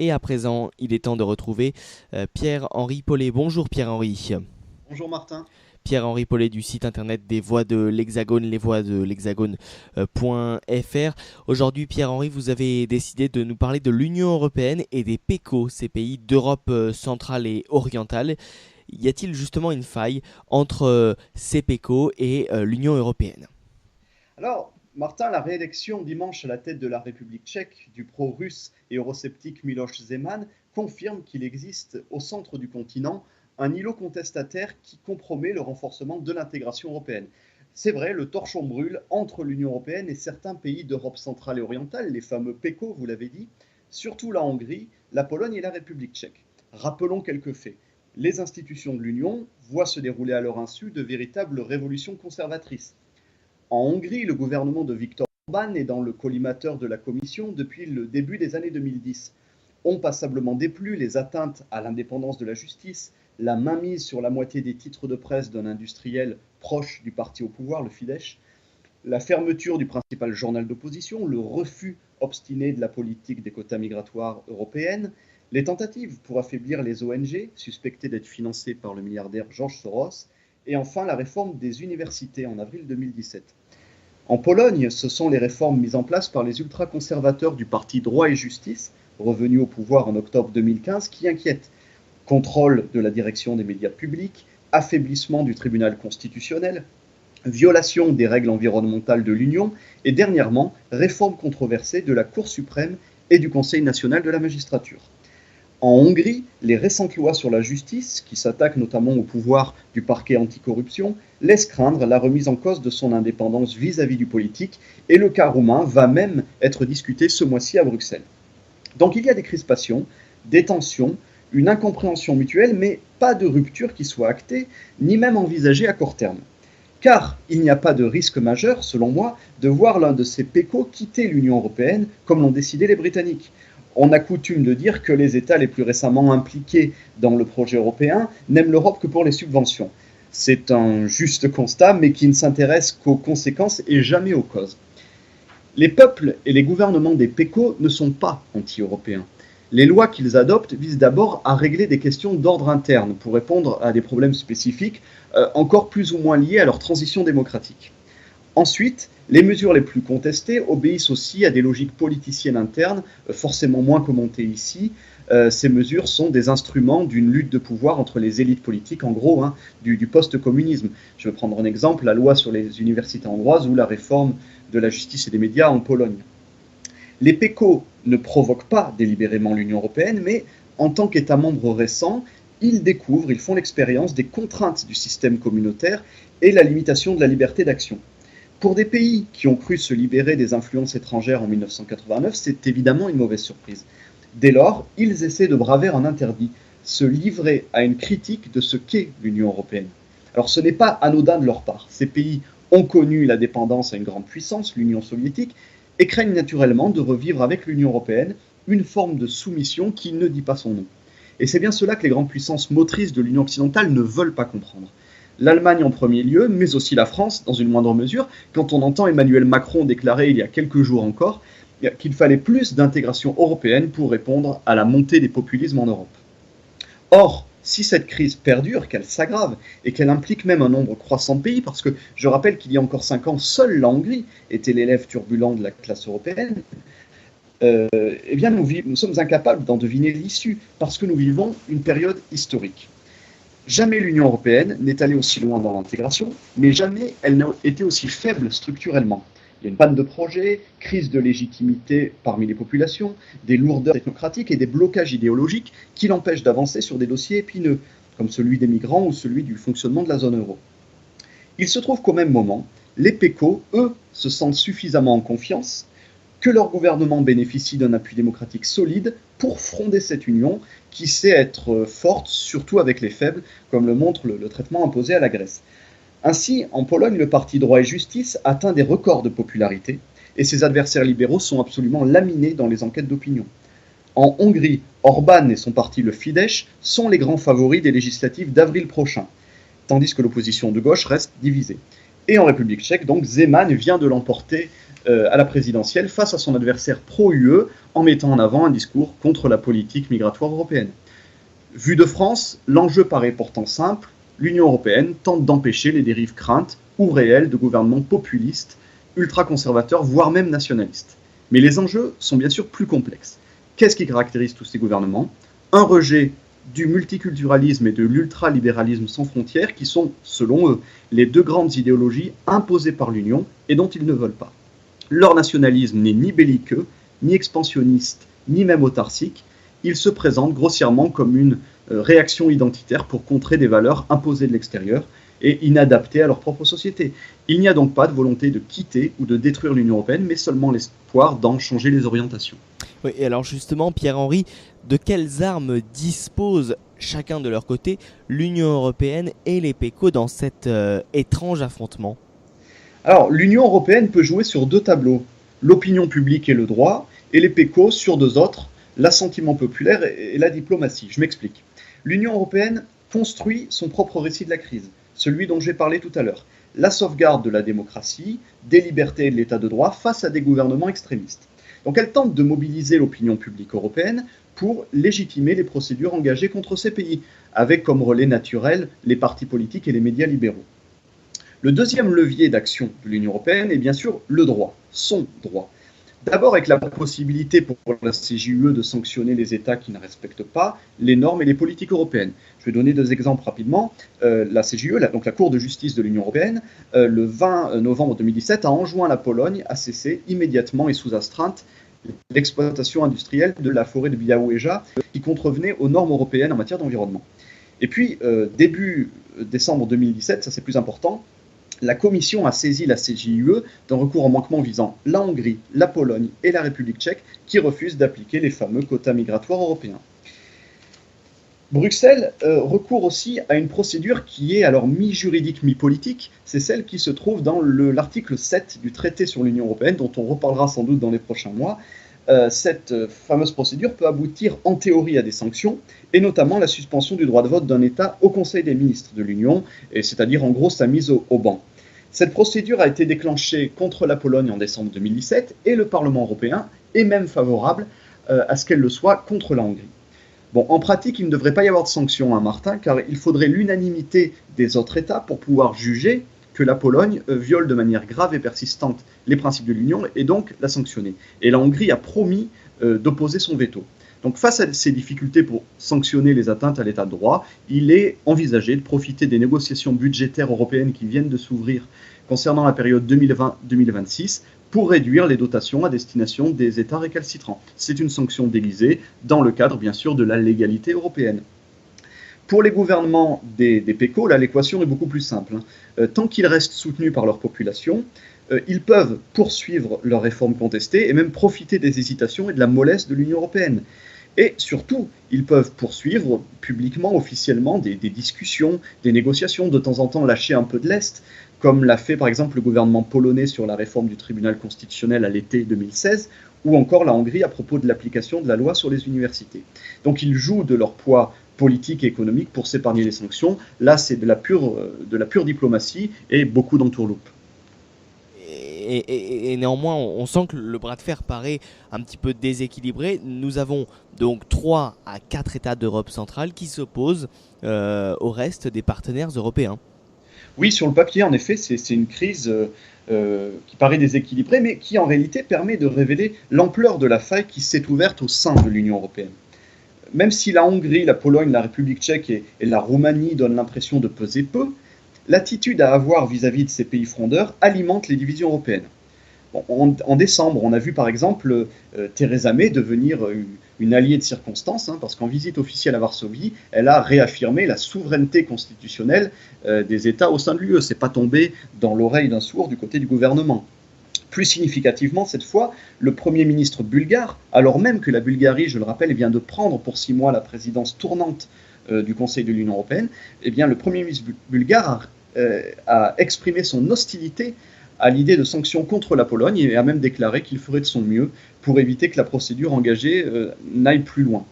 Et à présent, il est temps de retrouver Pierre-Henri Paulet. Bonjour Pierre-Henri. Bonjour Martin. Pierre-Henri Paulet du site internet des Voix de l'Hexagone, lesvoixdel'hexagone.fr. Aujourd'hui, Pierre-Henri, vous avez décidé de nous parler de l'Union européenne et des PECO, ces pays d'Europe centrale et orientale. Y a-t-il justement une faille entre ces PECO et l'Union européenne? Alors, Martin, la réélection dimanche à la tête de la République tchèque du pro-russe et eurosceptique Miloš Zeman confirme qu'il existe au centre du continent un îlot contestataire qui compromet le renforcement de l'intégration européenne. C'est vrai, le torchon brûle entre l'Union européenne et certains pays d'Europe centrale et orientale, les fameux PECO, vous l'avez dit, surtout la Hongrie, la Pologne et la République tchèque. Rappelons quelques faits. Les institutions de l'Union voient se dérouler à leur insu de véritables révolutions conservatrices. En Hongrie, le gouvernement de Viktor Orban est dans le collimateur de la Commission depuis le début des années 2010. Ont passablement déplu les atteintes à l'indépendance de la justice, la mainmise sur la moitié des titres de presse d'un industriel proche du parti au pouvoir, le Fidesz, la fermeture du principal journal d'opposition, le refus obstiné de la politique des quotas migratoires européennes, les tentatives pour affaiblir les ONG, suspectées d'être financées par le milliardaire George Soros, et enfin la réforme des universités en avril 2017. En Pologne, ce sont les réformes mises en place par les ultra-conservateurs du parti Droit et Justice, revenu au pouvoir en octobre 2015, qui inquiètent. Contrôle de la direction des médias publics, affaiblissement du tribunal constitutionnel, violation des règles environnementales de l'Union et dernièrement, réforme controversée de la Cour suprême et du Conseil national de la magistrature. En Hongrie, les récentes lois sur la justice, qui s'attaquent notamment au pouvoir du parquet anticorruption, laissent craindre la remise en cause de son indépendance vis-à-vis du politique, et le cas roumain va même être discuté ce mois-ci à Bruxelles. Donc il y a des crispations, des tensions, une incompréhension mutuelle, mais pas de rupture qui soit actée, ni même envisagée à court terme. Car il n'y a pas de risque majeur, selon moi, de voir l'un de ces PECO quitter l'Union européenne, comme l'ont décidé les Britanniques. On a coutume de dire que les États les plus récemment impliqués dans le projet européen n'aiment l'Europe que pour les subventions. C'est un juste constat, mais qui ne s'intéresse qu'aux conséquences et jamais aux causes. Les peuples et les gouvernements des PECO ne sont pas anti-européens. Les lois qu'ils adoptent visent d'abord à régler des questions d'ordre interne pour répondre à des problèmes spécifiques, encore plus ou moins liés à leur transition démocratique. Ensuite, les mesures les plus contestées obéissent aussi à des logiques politiciennes internes, forcément moins commentées ici. Ces mesures sont des instruments d'une lutte de pouvoir entre les élites politiques, en gros, du post-communisme. Je vais prendre un exemple, la loi sur les universités hongroises ou la réforme de la justice et des médias en Pologne. Les PECO ne provoquent pas délibérément l'Union européenne, mais en tant qu'États membres récents, ils découvrent, ils font l'expérience des contraintes du système communautaire et la limitation de la liberté d'action. Pour des pays qui ont cru se libérer des influences étrangères en 1989, c'est évidemment une mauvaise surprise. Dès lors, ils essaient de braver un interdit, se livrer à une critique de ce qu'est l'Union européenne. Alors ce n'est pas anodin de leur part. Ces pays ont connu la dépendance à une grande puissance, l'Union soviétique, et craignent naturellement de revivre avec l'Union européenne une forme de soumission qui ne dit pas son nom. Et c'est bien cela que les grandes puissances motrices de l'Union occidentale ne veulent pas comprendre. L'Allemagne en premier lieu, mais aussi la France dans une moindre mesure, quand on entend Emmanuel Macron déclarer il y a quelques jours encore qu'il fallait plus d'intégration européenne pour répondre à la montée des populismes en Europe. Or, si cette crise perdure, qu'elle s'aggrave et qu'elle implique même un nombre croissant de pays, parce que je rappelle qu'il y a encore 5 ans, seule la Hongrie était l'élève turbulent de la classe européenne, eh bien nous sommes incapables d'en deviner l'issue, parce que nous vivons une période historique. Jamais l'Union européenne n'est allée aussi loin dans l'intégration, mais jamais elle n'a été aussi faible structurellement. Il y a une panne de projets, crise de légitimité parmi les populations, des lourdeurs technocratiques et des blocages idéologiques qui l'empêchent d'avancer sur des dossiers épineux, comme celui des migrants ou celui du fonctionnement de la zone euro. Il se trouve qu'au même moment, les PECO, eux, se sentent suffisamment en confiance, que leur gouvernement bénéficie d'un appui démocratique solide pour fonder cette union qui sait être forte, surtout avec les faibles, comme le montre le traitement imposé à la Grèce. Ainsi, en Pologne, le parti Droit et Justice atteint des records de popularité et ses adversaires libéraux sont absolument laminés dans les enquêtes d'opinion. En Hongrie, Orban et son parti le Fidesz sont les grands favoris des législatives d'avril prochain, tandis que l'opposition de gauche reste divisée. Et en République tchèque, donc, Zeman vient de l'emporter à la présidentielle face à son adversaire pro-UE en mettant en avant un discours contre la politique migratoire européenne. Vu de France, l'enjeu paraît pourtant simple. L'Union européenne tente d'empêcher les dérives craintes ou réelles de gouvernements populistes, ultra-conservateurs, voire même nationalistes. Mais les enjeux sont bien sûr plus complexes. Qu'est-ce qui caractérise tous ces gouvernements? Un rejet du multiculturalisme et de l'ultralibéralisme sans frontières qui sont, selon eux, les deux grandes idéologies imposées par l'Union et dont ils ne veulent pas. Leur nationalisme n'est ni belliqueux, ni expansionniste, ni même autarcique. Il se présente grossièrement comme une réaction identitaire pour contrer des valeurs imposées de l'extérieur et inadaptées à leur propre société. Il n'y a donc pas de volonté de quitter ou de détruire l'Union européenne, mais seulement l'espoir d'en changer les orientations. Oui, et alors justement, Pierre-Henri, de quelles armes disposent chacun de leur côté l'Union européenne et les PECO dans cet étrange affrontement? Alors, l'Union européenne peut jouer sur deux tableaux, l'opinion publique et le droit, et les PECO sur deux autres, l'assentiment populaire et la diplomatie. Je m'explique. L'Union européenne construit son propre récit de la crise, celui dont j'ai parlé tout à l'heure, la sauvegarde de la démocratie, des libertés et de l'état de droit face à des gouvernements extrémistes. Donc elle tente de mobiliser l'opinion publique européenne pour légitimer les procédures engagées contre ces pays, avec comme relais naturel les partis politiques et les médias libéraux. Le deuxième levier d'action de l'Union européenne est bien sûr le droit, son droit. D'abord avec la possibilité pour la CJUE de sanctionner les États qui ne respectent pas les normes et les politiques européennes. Je vais donner deux exemples rapidement. La CJUE, donc la Cour de justice de l'Union européenne, le 20 novembre 2017 a enjoint la Pologne à cesser immédiatement et sous astreinte l'exploitation industrielle de la forêt de Białowieża qui contrevenait aux normes européennes en matière d'environnement. Et puis, début décembre 2017, ça c'est plus important, la Commission a saisi la CJUE d'un recours en manquement visant la Hongrie, la Pologne et la République tchèque qui refusent d'appliquer les fameux quotas migratoires européens. Bruxelles recourt aussi à une procédure qui est alors mi-juridique, mi-politique. C'est celle qui se trouve dans l'article 7 du traité sur l'Union européenne, dont on reparlera sans doute dans les prochains mois. Cette fameuse procédure peut aboutir en théorie à des sanctions, et notamment la suspension du droit de vote d'un État au Conseil des ministres de l'Union, c'est-à-dire en gros sa mise au banc. Cette procédure a été déclenchée contre la Pologne en décembre 2017, et le Parlement européen est même favorable à ce qu'elle le soit contre la Hongrie. Bon, en pratique, il ne devrait pas y avoir de sanctions, hein, Martin, car il faudrait l'unanimité des autres États pour pouvoir juger que la Pologne viole de manière grave et persistante les principes de l'Union et donc la sanctionner. Et la Hongrie a promis d'opposer son veto. Donc face à ces difficultés pour sanctionner les atteintes à l'état de droit, il est envisagé de profiter des négociations budgétaires européennes qui viennent de s'ouvrir concernant la période 2020-2026 pour réduire les dotations à destination des États récalcitrants. C'est une sanction d'Élysée dans le cadre, bien sûr, de la légalité européenne. Pour les gouvernements des PECO, là, l'équation est beaucoup plus simple. Tant qu'ils restent soutenus par leur population, ils peuvent poursuivre leurs réformes contestées et même profiter des hésitations et de la mollesse de l'Union européenne. Et surtout, ils peuvent poursuivre publiquement, officiellement, des discussions, des négociations, de temps en temps lâcher un peu de lest, comme l'a fait par exemple le gouvernement polonais sur la réforme du tribunal constitutionnel à l'été 2016, ou encore la Hongrie à propos de l'application de la loi sur les universités. Donc ils jouent de leur poids politique et économique pour s'épargner les sanctions. Là, c'est de la pure diplomatie et beaucoup d'entourloupe. Et néanmoins, on sent que le bras de fer paraît un petit peu déséquilibré. Nous avons donc 3 à 4 États d'Europe centrale qui s'opposent au reste des partenaires européens. Oui, sur le papier, en effet, c'est une crise qui paraît déséquilibrée, mais qui en réalité permet de révéler l'ampleur de la faille qui s'est ouverte au sein de l'Union européenne. Même si la Hongrie, la Pologne, la République tchèque et la Roumanie donnent l'impression de peser peu, l'attitude à avoir vis-à-vis de ces pays frondeurs alimente les divisions européennes. Bon, en décembre, on a vu par exemple Theresa May devenir une alliée de circonstance, hein, parce qu'en visite officielle à Varsovie, elle a réaffirmé la souveraineté constitutionnelle des États au sein de l'UE. C'est pas tombé dans l'oreille d'un sourd du côté du gouvernement. Plus significativement, cette fois, le Premier ministre bulgare, alors même que la Bulgarie, je le rappelle, vient de prendre pour 6 mois la présidence tournante du Conseil de l'Union européenne, eh bien, le Premier ministre bulgare a exprimé son hostilité à l'idée de sanctions contre la Pologne et a même déclaré qu'il ferait de son mieux pour éviter que la procédure engagée n'aille plus loin.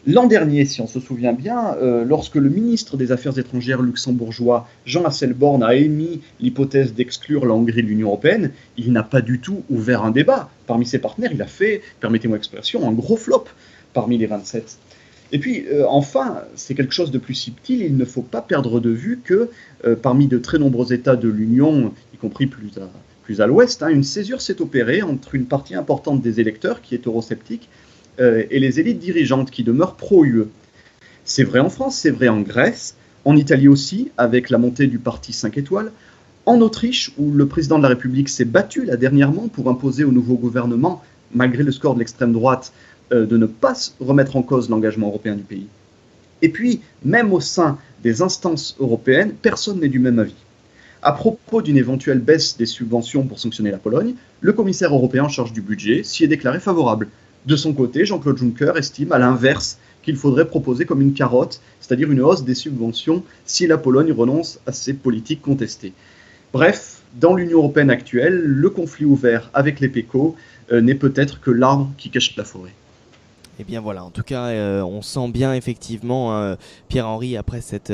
L'an dernier, si on se souvient bien, lorsque le ministre des Affaires étrangères luxembourgeois, Jean Asselborn, a émis l'hypothèse d'exclure la Hongrie de l'Union européenne, il n'a pas du tout ouvert un débat. Parmi ses partenaires, il a fait, permettez-moi l'expression, un gros flop parmi les 27. Et puis, enfin, c'est quelque chose de plus subtil, il ne faut pas perdre de vue que parmi de très nombreux États de l'Union, y compris plus à l'ouest, une césure s'est opérée entre une partie importante des électeurs, qui est eurosceptique, et les élites dirigeantes qui demeurent pro-UE. C'est vrai en France, c'est vrai en Grèce, en Italie aussi, avec la montée du parti 5 étoiles, en Autriche, où le président de la République s'est battu là dernièrement pour imposer au nouveau gouvernement, malgré le score de l'extrême droite, de ne pas remettre en cause l'engagement européen du pays. Et puis, même au sein des instances européennes, personne n'est du même avis. À propos d'une éventuelle baisse des subventions pour sanctionner la Pologne, le commissaire européen en charge du budget s'y est déclaré favorable. De son côté, Jean-Claude Juncker estime à l'inverse qu'il faudrait proposer comme une carotte, c'est-à-dire une hausse des subventions si la Pologne renonce à ses politiques contestées. Bref, dans l'Union européenne actuelle, le conflit ouvert avec les PECO n'est peut-être que l'arbre qui cache la forêt. Et bien voilà, en tout cas, on sent bien effectivement, Pierre-Henri, après cette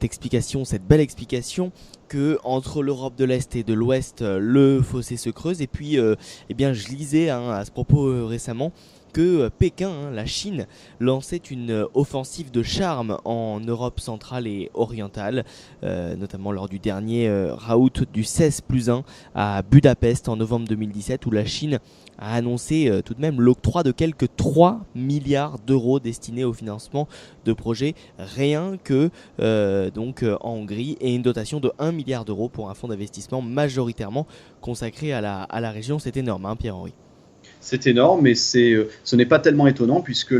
explication, cette belle explication, que entre l'Europe de l'Est et de l'Ouest, le fossé se creuse. Et puis, eh bien, je lisais à ce propos récemment que Pékin, la Chine, lançait une offensive de charme en Europe centrale et orientale, notamment lors du dernier raout du 16+1 à Budapest en novembre 2017, où la Chine a annoncé tout de même l'octroi de quelques 3 milliards d'euros destinés au financement de projets rien que en Hongrie, et une dotation de 1 milliard d'euros pour un fonds d'investissement majoritairement consacré à la région. C'est énorme, Pierre-Henri. C'est énorme, mais ce n'est pas tellement étonnant puisque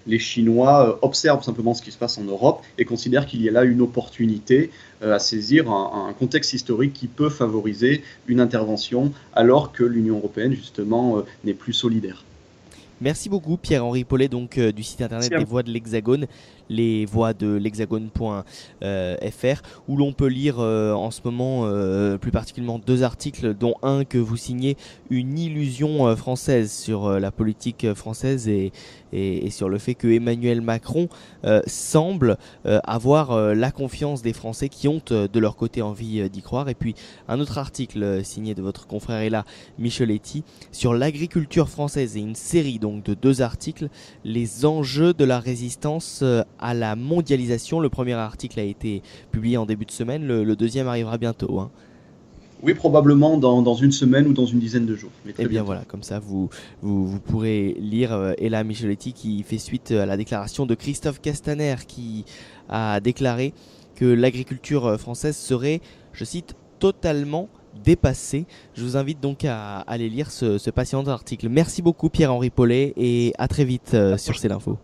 les Chinois observent simplement ce qui se passe en Europe et considèrent qu'il y a là une opportunité à saisir un contexte historique qui peut favoriser une intervention alors que l'Union européenne, justement, n'est plus solidaire. Merci beaucoup Pierre-Henri Paulet, donc du site internet des Voix de l'Hexagone, lesvoixdelhexagone.fr, où l'on peut lire en ce moment plus particulièrement 2 articles, dont un que vous signez, Une illusion française, sur la politique française et sur le fait que Emmanuel Macron semble avoir la confiance des Français qui ont de leur côté envie d'y croire. Et puis un autre article signé de votre confrère Ella Micheletti sur l'agriculture française, et une série donc de 2 articles, les enjeux de la résistance à la mondialisation. Le premier article a été publié en début de semaine, le deuxième arrivera bientôt. Oui, probablement dans une semaine ou dans une dizaine de jours. Et bien voilà, comme ça vous pourrez lire Ella Micheletti, qui fait suite à la déclaration de Christophe Castaner, qui a déclaré que l'agriculture française serait, je cite, totalement dépassée. Je vous invite donc à aller lire ce passionnant article. Merci beaucoup Pierre-Henri Paulet, et à très vite sur C'est l'Info.